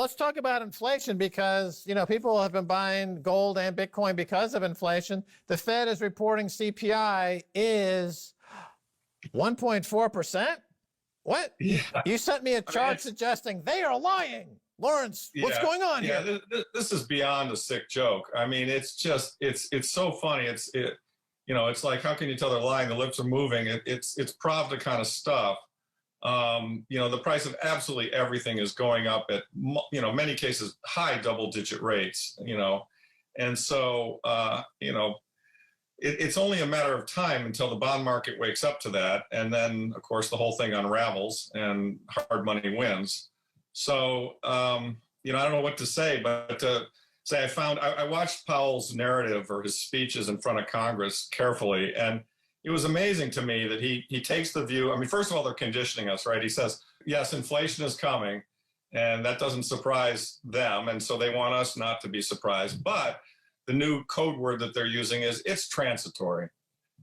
Let's talk about inflation because, people have been buying gold and Bitcoin because of inflation. The Fed is reporting CPI is 1.4%. What? Yeah. You sent me a chart suggesting they are lying. Lawrence, what's going on here? This is beyond a sick joke. I mean, it's so funny. It's like, how can you tell they're lying? The lips are moving. It's Pravda kind of stuff. The price of absolutely everything is going up at, many cases, high double-digit rates, And so, it's only a matter of time until the bond market wakes up to that. And then, of course, the whole thing unravels and hard money wins. So, I don't know what to say, but to say I watched Powell's narrative or his speeches in front of Congress carefully, and it was amazing to me that he takes the view. I mean, first of all, they're conditioning us, right? He says, yes, inflation is coming, and that doesn't surprise them, and so they want us not to be surprised. But the new code word that they're using is it's transitory.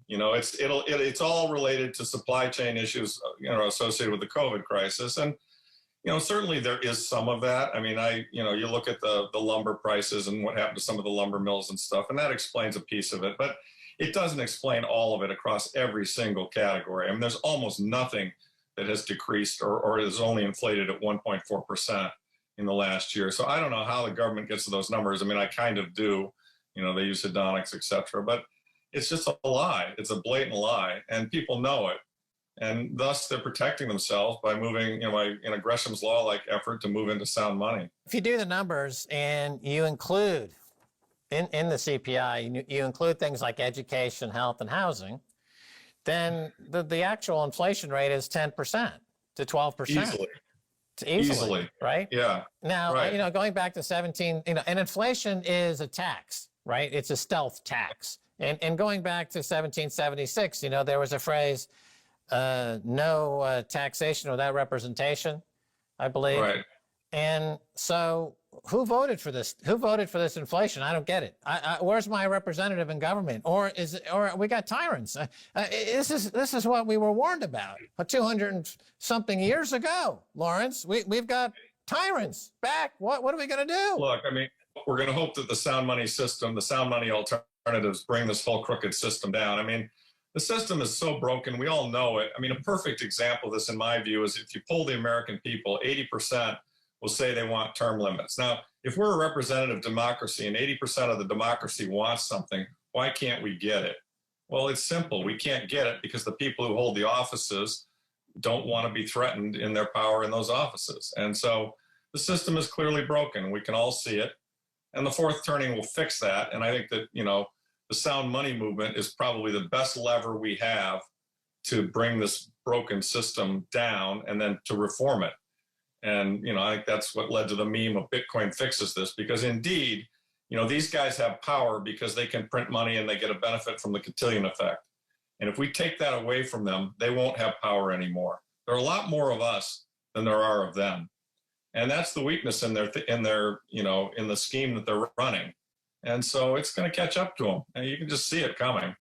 It's all related to supply chain issues, associated with the COVID crisis, and certainly there is some of that. I mean, you look at the lumber prices and what happened to some of the lumber mills and stuff, and that explains a piece of it, but it doesn't explain all of it across every single category. I mean, there's almost nothing that has decreased or is only inflated at 1.4% in the last year. So I don't know how the government gets to those numbers. I mean, I kind of do. They use hedonics, et cetera, but it's just a lie. It's a blatant lie, and people know it. And thus, they're protecting themselves by moving, in a Gresham's Law-like effort to move into sound money. If you do the numbers and you include in the CPI, you include things like education, health, and housing, then the actual inflation rate is 10% to 12%. Easily. Right? Yeah. Now, right. Going back to 17, and inflation is a tax, right? It's a stealth tax. And going back to 1776, there was a phrase, no taxation without representation, I believe. Right. And so who voted for this? Who voted for this inflation? I don't get it. Where's my representative in government? Or we got tyrants? This is what we were warned about 200 and something years ago, Lawrence. We've got tyrants back. What are we going to do? Look, I mean, we're going to hope that the sound money system, the sound money alternatives bring this whole crooked system down. I mean, the system is so broken. We all know it. I mean, a perfect example of this, in my view, is if you poll the American people, 80% will say they want term limits. Now, if we're a representative democracy and 80% of the democracy wants something, why can't we get it? Well, it's simple. We can't get it because the people who hold the offices don't want to be threatened in their power in those offices. And so the system is clearly broken. We can all see it. And the fourth turning will fix that. And I think that, the sound money movement is probably the best lever we have to bring this broken system down and then to reform it. And, I think that's what led to the meme of Bitcoin fixes this, because indeed, these guys have power because they can print money and they get a benefit from the cotillion effect. And if we take that away from them, they won't have power anymore. There are a lot more of us than there are of them. And that's the weakness in their in the scheme that they're running. And so it's going to catch up to them. And you can just see it coming.